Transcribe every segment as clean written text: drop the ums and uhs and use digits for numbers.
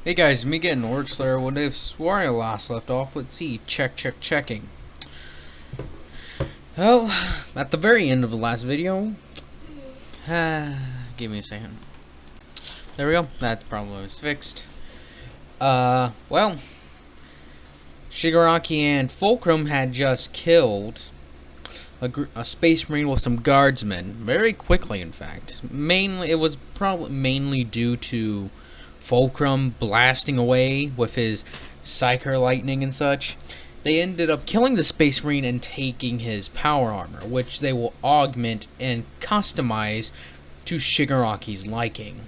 Hey guys, me getting Orc Slayer. What if where I last left off? Let's see. Checking. Well, at the very end of the last video, give me a second. There we go. That problem is fixed. Well, Shigaraki and Fulcrum had just killed a space marine with some guardsmen very quickly. In fact, it was probably mainly due to Fulcrum blasting away with his Psyker Lightning and such. They ended up killing the Space Marine and taking his power armor, which they will augment and customize to Shigaraki's liking.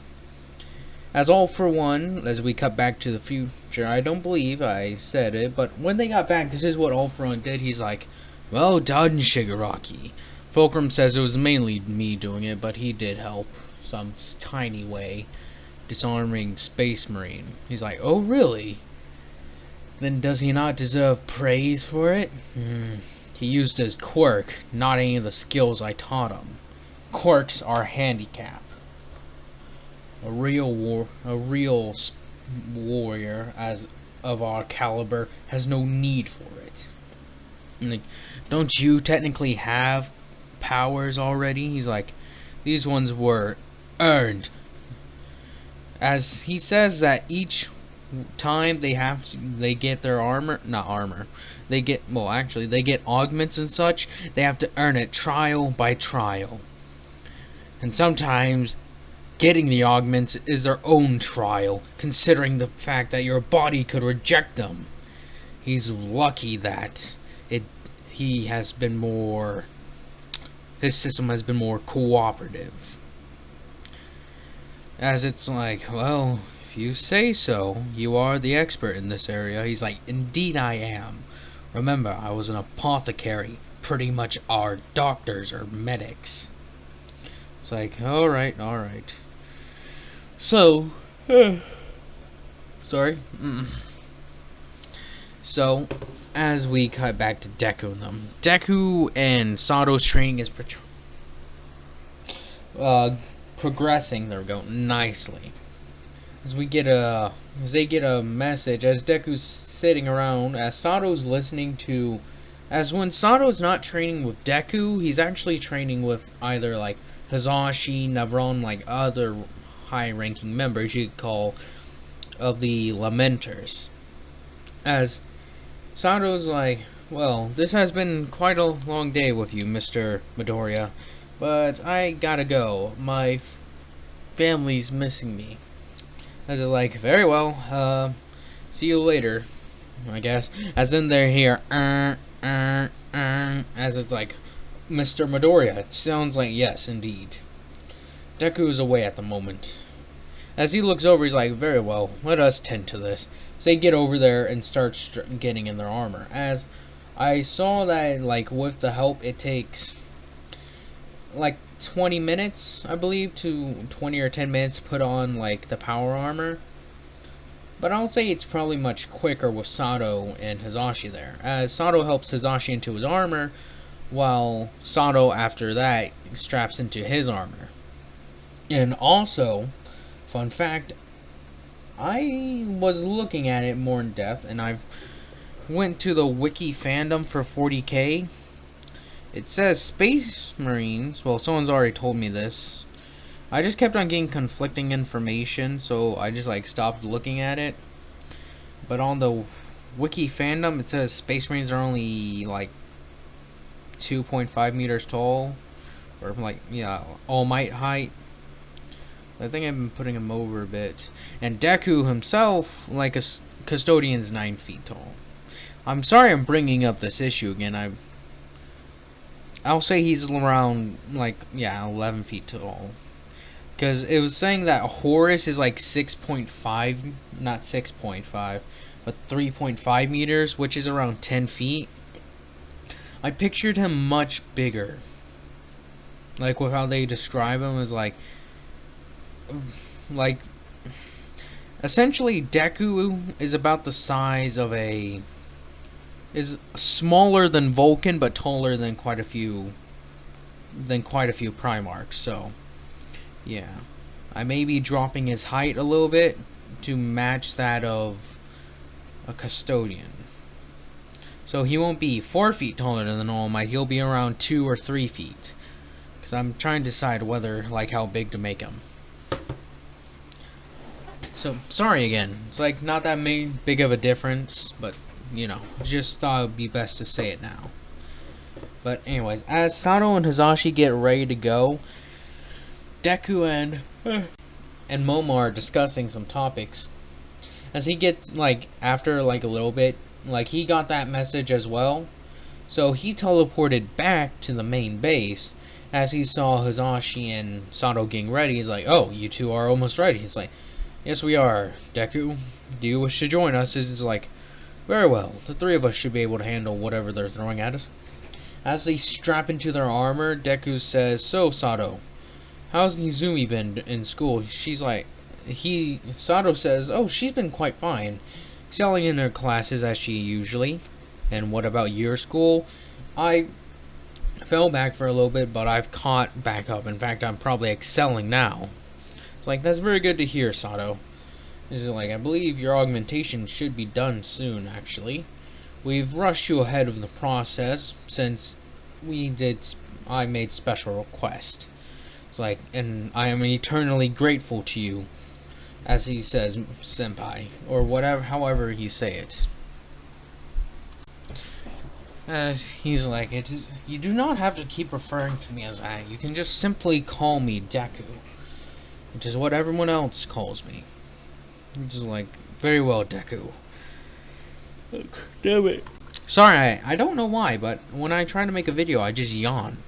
As all for one, as we cut back to the future, I don't believe I said it, but when they got back, this is what All for One did. He's like, "Well done, Shigaraki." Fulcrum says it was mainly me doing it, but he did help some tiny way, disarming Space Marine. He's like, "Oh really? Then does he not deserve praise for it? He used his quirk, not any of the skills I taught him. Quirks are a handicap. A real warrior as of our caliber has no need for it." I'm like, "Don't you technically have powers already?" He's like, "These ones were earned." As he says that each time they get their they get augments and such, they have to earn it trial by trial. And sometimes getting the augments is their own trial, considering the fact that your body could reject them. He's lucky that his system has been more cooperative. As it's like, "Well, if you say so, you are the expert in this area." He's like, "Indeed I am. Remember, I was an apothecary. Pretty much our doctors or medics." It's like, alright. So, sorry. So, as we cut back to Deku and them, Deku and Sato's training is progressing. There we go, nicely. As they get a message, as Deku's sitting around, as Sato's listening to, as when Sato's not training with Deku, he's actually training with either like Hizashi, Navron, like other high-ranking members you could call of the lamenters. As Sato's like, "Well, this has been quite a long day with you, Mr. Midoriya, but I gotta go. My family's missing me." As it's like, "Very well, see you later, I guess." As in they're here, as it's like, "Mr. Midoriya," it sounds like yes, indeed. Deku is away at the moment. As he looks over, he's like, "Very well, let us tend to this." So they get over there and start getting in their armor. As I saw that, like, with the help, it takes like 20 minutes, I believe, to 20 or 10 minutes to put on like the power armor. But I'll say it's probably much quicker with Sato and Hizashi there, as Sato helps Hizashi into his armor, while Sato after that straps into his armor. And also, fun fact, I was looking at it more in depth, and I went to the wiki fandom for 40k. It says Space Marines, well, someone's already told me this. I just kept on getting conflicting information, so I just like stopped looking at it. But on the wiki fandom, it says Space Marines are only like 2.5 meters tall, or like, yeah, All Might height. I think I've been putting him over a bit. And Deku himself, like a custodian's 9 feet tall. I'm sorry I'm bringing up this issue again. I'll say he's around, like, yeah, 11 feet tall. Because it was saying that Horus is like 6.5, not 6.5, but 3.5 meters, which is around 10 feet. I pictured him much bigger. Like, with how they describe him as like, essentially Deku is about the size of is smaller than Vulcan, but taller than quite a few Primarchs. So, yeah, I may be dropping his height a little bit to match that of a custodian. So he won't be 4 feet taller than All Might. He'll be around 2 or 3 feet. Because I'm trying to decide whether, like, how big to make him. So, sorry again. It's, like, not that big of a difference. But, you know, just thought it would be best to say it now. But, anyways, as Sato and Hizashi get ready to go, Deku and Momo are discussing some topics. As he gets, like, after, like, a little bit, like, he got that message as well. So he teleported back to the main base. As he saw Hizashi and Sato getting ready, he's like, oh, you two are almost ready. He's like, yes, we are, Deku. Do you wish to join us? He's like, very well. The 3 of us should be able to handle whatever they're throwing at us. As they strap into their armor, Deku says, so, Sato, how's Izumi been in school? She's like, Sato says, oh, she's been quite fine, excelling in her classes as she usually. And what about your school? I fell back for a little bit, but I've caught back up. In fact, I'm probably excelling now. It's like, that's very good to hear, Sato. It's like, I believe your augmentation should be done soon, actually. We've rushed you ahead of the process since I made special request. It's like, and I am eternally grateful to you, as he says, senpai, or whatever, however you say it. He's like, you do not have to keep referring to me as that. You can just simply call me Deku, which is what everyone else calls me. Which is like, very well, Deku. Damn it. Sorry, I don't know why, but when I try to make a video, I just yawn.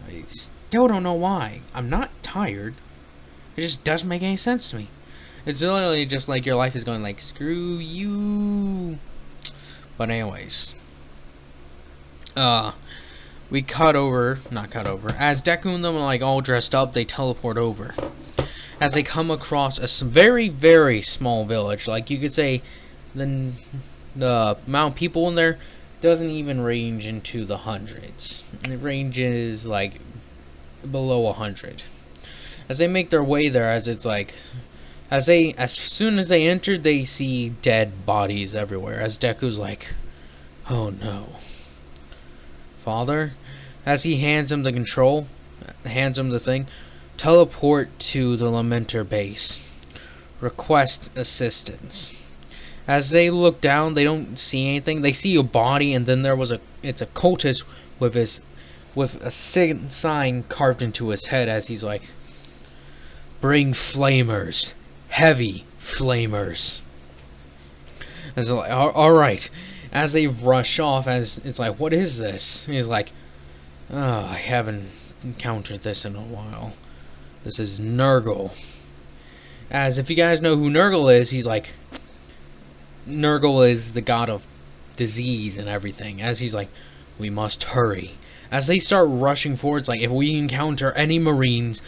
I still don't know why. I'm not tired. It just doesn't make any sense to me. It's literally just like your life is going like, screw you. But anyways. We not cut over, as Deku and them are like all dressed up, they teleport over. As they come across a very, very small village, like you could say, the amount of people in there doesn't even range into the hundreds. It ranges like below 100. As they make their way there, as soon as they entered, they see dead bodies everywhere. As Deku's like, oh no. Father, as he hands him the thing, teleport to the lamenter base. Request assistance. As they look down, they don't see anything. They see a body, and then it's a cultist with a sign carved into his head. As he's like, bring flamers, heavy flamers. As like, all right. As they rush off, as it's like, what is this? He's like, oh, I haven't encountered this in a while. This is Nurgle. As if you guys know who Nurgle is, he's like, Nurgle is the god of disease and everything. As he's like, we must hurry. As they start rushing forward, it's like, if we encounter any Marines,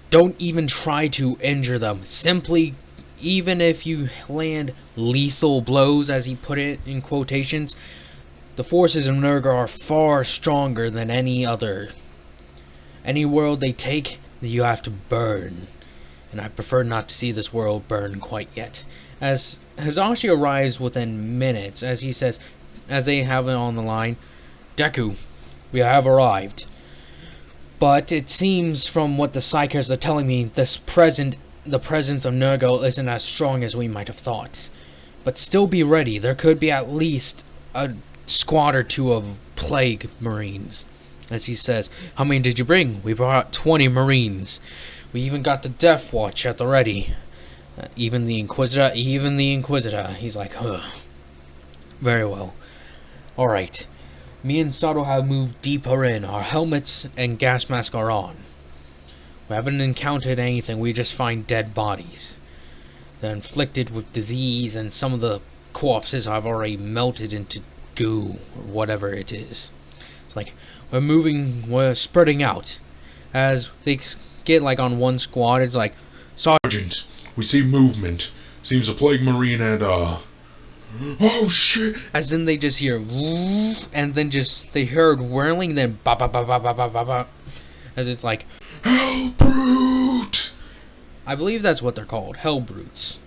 don't even try to injure them. Simply, even if you land lethal blows, as he put it in quotations, the forces of Nurgle are far stronger than any other. Any world they take, you have to burn. And I prefer not to see this world burn quite yet. As Hizashi arrives within minutes, as he says, as they have it on the line, Deku, we have arrived. But it seems from what the psychers are telling me, the presence of Nurgle isn't as strong as we might have thought. But still be ready. There could be at least a squad or 2 of plague marines. As he says, how many did you bring? We brought 20 marines. We even got the Death Watch at the ready. Even the Inquisitor. He's like, huh. Very well. Alright. Me and Sato have moved deeper in. Our helmets and gas masks are on. We haven't encountered anything. We just find dead bodies. They're inflicted with disease, and some of the corpses have already melted into goo, or whatever it is. It's like, we're spreading out. As they get like on one squad, it's like, Sergeant, we see movement. Seems a plague marine had, oh shit! As then they just hear, and then they heard whirling, then ba ba ba ba ba ba ba ba. As it's like, Hell brute! I believe that's what they're called, hell brutes.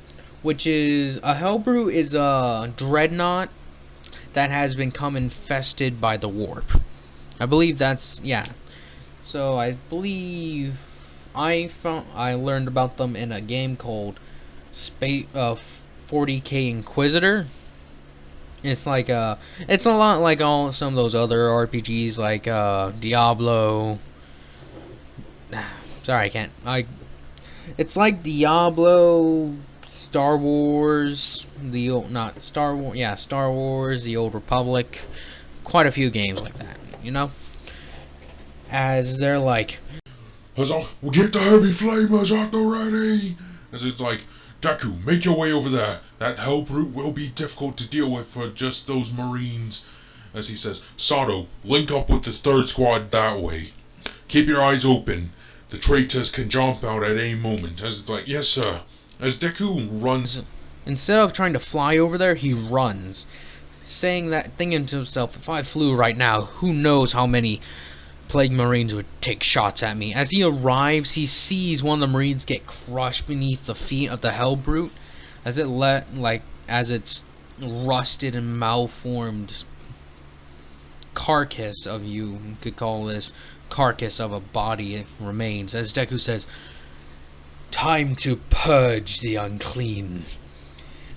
which is a Hellbrute is a dreadnought that has become infested by the warp. I believe that's, yeah. So I believe I learned about them in a game called 40K Inquisitor. It's like it's a lot like all some of those other RPGs like Diablo. Sorry, I can't. It's like Diablo, Star Wars, not Star Wars, yeah, Star Wars, The Old Republic, quite a few games like that, you know? As they're like, we'll get the heavy flamers out already! As it's like, Deku, make your way over there. That Hellbrute will be difficult to deal with for just those Marines. As he says, Sato, link up with the third squad that way. Keep your eyes open. The traitors can jump out at any moment. As it's like, yes sir. As Deku runs, instead of trying to fly over there, he runs, saying that, thinking to himself, if I flew right now, who knows how many Plague Marines would take shots at me. As he arrives, he sees one of the Marines get crushed beneath the feet of the Hellbrute, as its rusted and malformed carcass of you could call this carcass of a body remains. As Deku says, time to purge the unclean.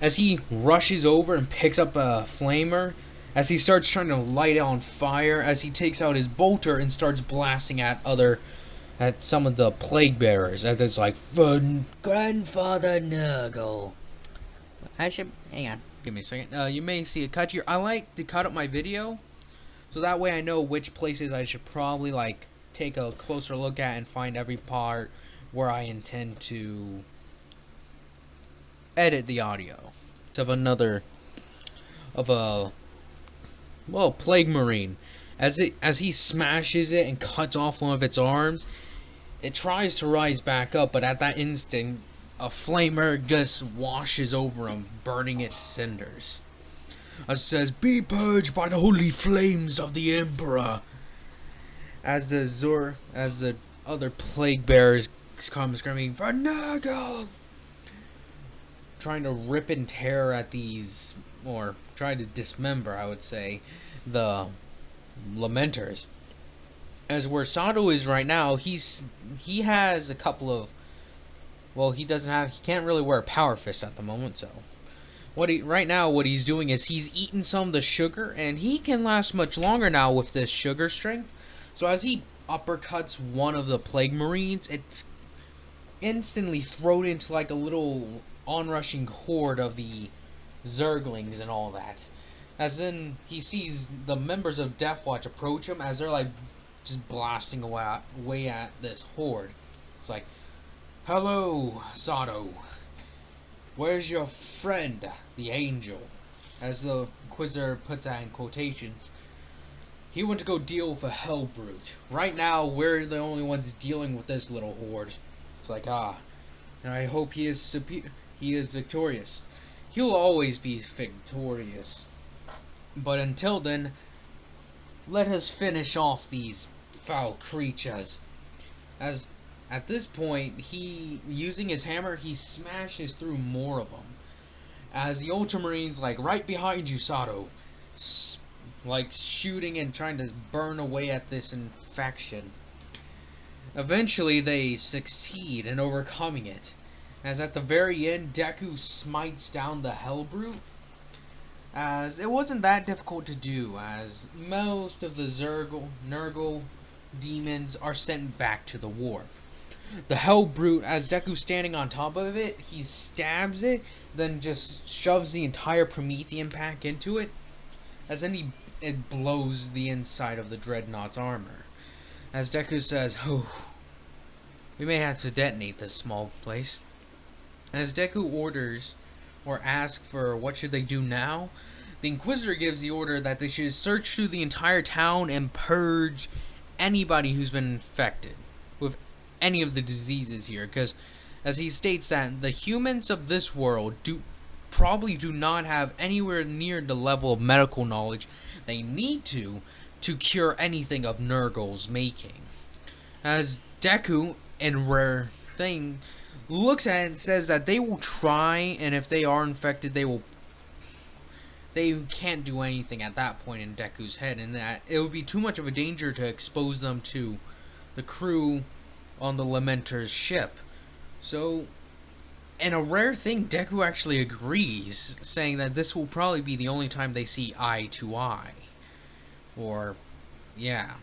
As he rushes over and picks up a flamer, as he starts trying to light it on fire, as he takes out his bolter and starts blasting at some of the plague bearers, as it's like, "Run, Grandfather Nurgle." Hang on, give me a second. You may see a cut here. I like to cut up my video, so that way I know which places I should probably like take a closer look at and find every part where I intend to edit the audio. Of a Plague Marine. As he smashes it and cuts off one of its arms, it tries to rise back up, but at that instant, a flamer just washes over him, burning it to cinders. As it says, "Be purged by the holy flames of the Emperor." As the other plague bearers come screaming, "For Nurgle!" Trying to rip and tear at these, or try to dismember, I would say, the lamenters. As where Sato is right now, he has a couple of, he can't really wear a power fist at the moment, so what he's doing is he's eating some of the sugar, and he can last much longer now with this sugar strength. So as he uppercuts one of the plague marines, it's instantly thrown into like a little onrushing horde of the Zerglings and all that. As then he sees the members of Death Watch approach him, as they're like just blasting away at this horde. It's like, "Hello, Sato. Where's your friend, the angel?" As the Inquisitor puts that in quotations. He went to go deal with a Hellbrute. Right now, we're the only ones dealing with this little horde. It's like, and I hope he is victorious. He'll always be victorious. But until then, let us finish off these foul creatures. As at this point, using his hammer, he smashes through more of them. As the Ultramarines, like, right behind you, Sato, like, shooting and trying to burn away at this infection. Eventually, they succeed in overcoming it. As at the very end, Deku smites down the Hellbrute. As it wasn't that difficult to do, as most of the Nurgle demons are sent back to the warp. The Hellbrute, as Deku's standing on top of it, he stabs it, then just shoves the entire Promethean pack into it, as then it blows the inside of the Dreadnought's armor. As Deku says, we may have to detonate this small place. As Deku orders, or asks for what should they do now, the Inquisitor gives the order that they should search through the entire town and purge anybody who's been infected with any of the diseases here, because as he states that the humans of this world probably do not have anywhere near the level of medical knowledge they need to cure anything of Nurgle's making. As Deku, in rare thing, looks at it and says that they will try, and if they are infected, they can't do anything at that point in Deku's head, and that it would be too much of a danger to expose them to the crew on the Lamenter's ship. So, and a rare thing, Deku actually agrees, saying that this will probably be the only time they see eye to eye. Or, yeah.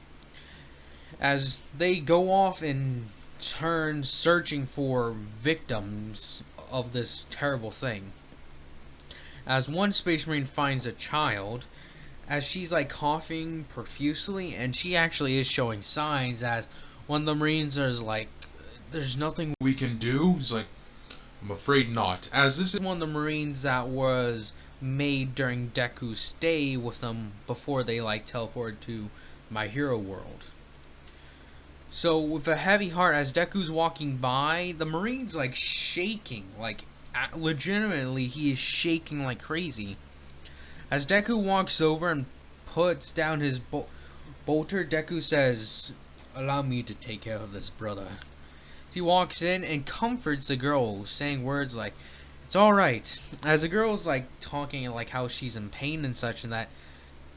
As they go off in turn searching for victims of this terrible thing. As one Space Marine finds a child, as she's like coughing profusely, and she actually is showing signs, as one of the Marines is like, there's nothing we can do. He's like, I'm afraid not. As this is one of the Marines that was made during Deku's stay with them before they like teleported to My Hero World. So with a heavy heart, as Deku's walking by, the Marine's like shaking, like legitimately he is shaking like crazy. As Deku walks over and puts down his bolter, Deku says, "Allow me to take care of this, brother." He walks in and comforts the girl, saying words like, "It's alright." As the girl's like talking like how she's in pain and such, and that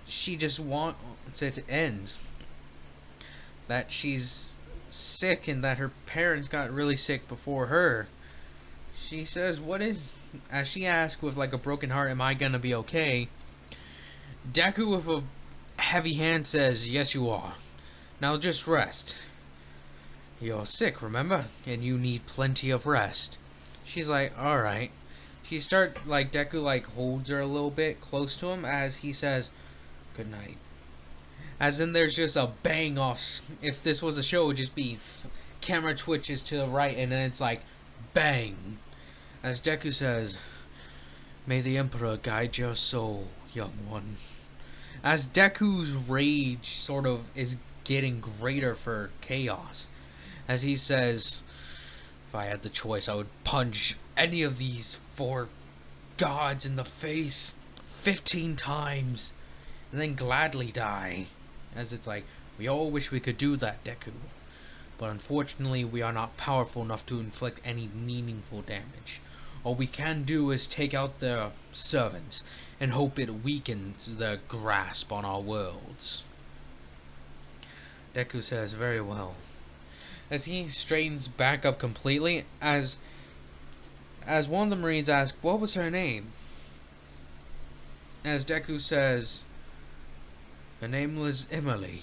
she just wants it to end. That she's sick and that her parents got really sick before her. She says, as she asks with like a broken heart, "Am I gonna be okay?" Deku with a heavy hand says, "Yes, you are. Now just rest. You're sick, remember? And you need plenty of rest." She's like, "Alright." Deku like holds her a little bit close to him as he says, "Good night." As in there's just a bang off. If this was a show, it would just be camera twitches to the right and then it's like bang. As Deku says, "May the Emperor guide your soul, young one." As Deku's rage sort of is getting greater for Chaos. As he says, "If I had the choice, I would punch any of these 4 gods in the face 15 times and then gladly die." As it's like, we all wish we could do that, Deku. But unfortunately, we are not powerful enough to inflict any meaningful damage. All we can do is take out their servants and hope it weakens their grasp on our worlds. Deku says, "Very well." As he straightens back up completely, as one of the Marines asks, "What was her name?" As Deku says, "Her name was Emily."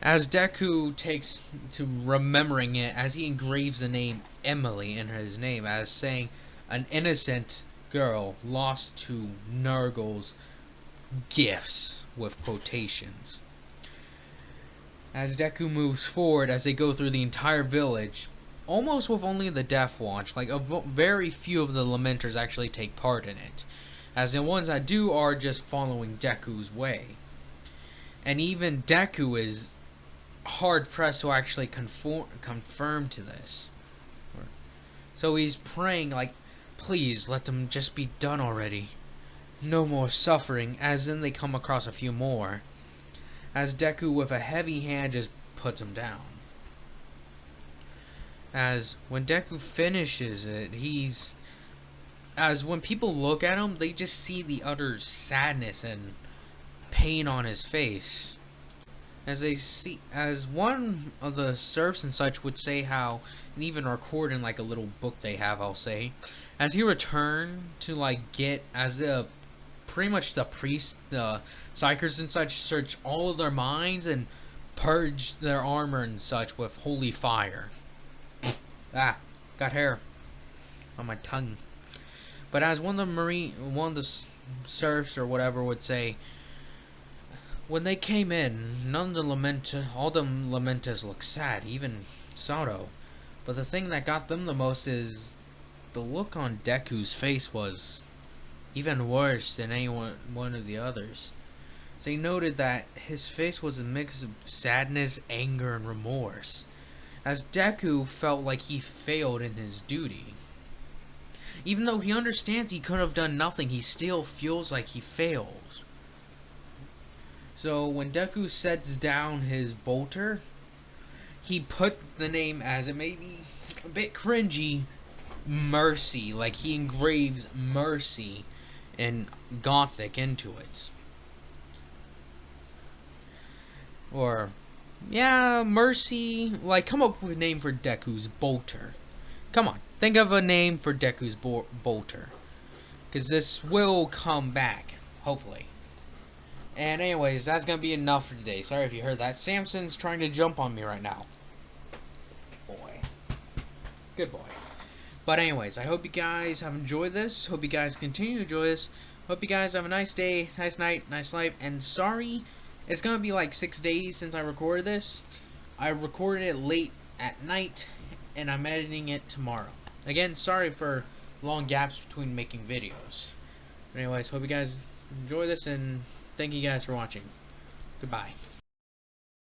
As Deku takes to remembering it, as he engraves the name Emily in his name, as saying an innocent girl lost to Nurgle's gifts, with quotations. As Deku moves forward, as they go through the entire village, almost with only the Death Watch, like very few of the Lamenters actually take part in it, as the ones that do are just following Deku's way. And even Deku is hard pressed to actually confirm to this. So he's praying like, "Please let them just be done already. No more suffering," as then they come across a few more. As Deku with a heavy hand just puts him down. As when Deku finishes it, as when people look at him, they just see the utter sadness and pain on his face. As one of the serfs and such would say how, and even record in like a little book they have, I'll say, as he returned to like get, as the pretty much the priests, the psychers and such, search all of their minds and purge their armor and such with holy fire. Got hair on my tongue. But as one of the serfs or whatever would say, when they came in, all the Lamenters looked sad, even Sato. But the thing that got them the most is the look on Deku's face was even worse than one of the others. They noted that his face was a mix of sadness, anger, and remorse, as Deku felt like he failed in his duty. Even though he understands he could have done nothing, he still feels like he failed. So when Deku sets down his bolter, he put the name, as it may be a bit cringy, Mercy. Like, he engraves Mercy in Gothic into it. Or, yeah, Mercy. Like, come up with a name for Deku's Bolter. Come on, think of a name for Deku's Bolter. Because this will come back, hopefully. And anyways, that's going to be enough for today. Sorry if you heard that. Samson's trying to jump on me right now. Boy. Good boy. But anyways, I hope you guys have enjoyed this. Hope you guys continue to enjoy this. Hope you guys have a nice day, nice night, nice life. And sorry, it's going to be like 6 days since I recorded this. I recorded it late at night, and I'm editing it tomorrow. Again, sorry for long gaps between making videos. But anyways, hope you guys enjoy this, and thank you guys for watching. Goodbye.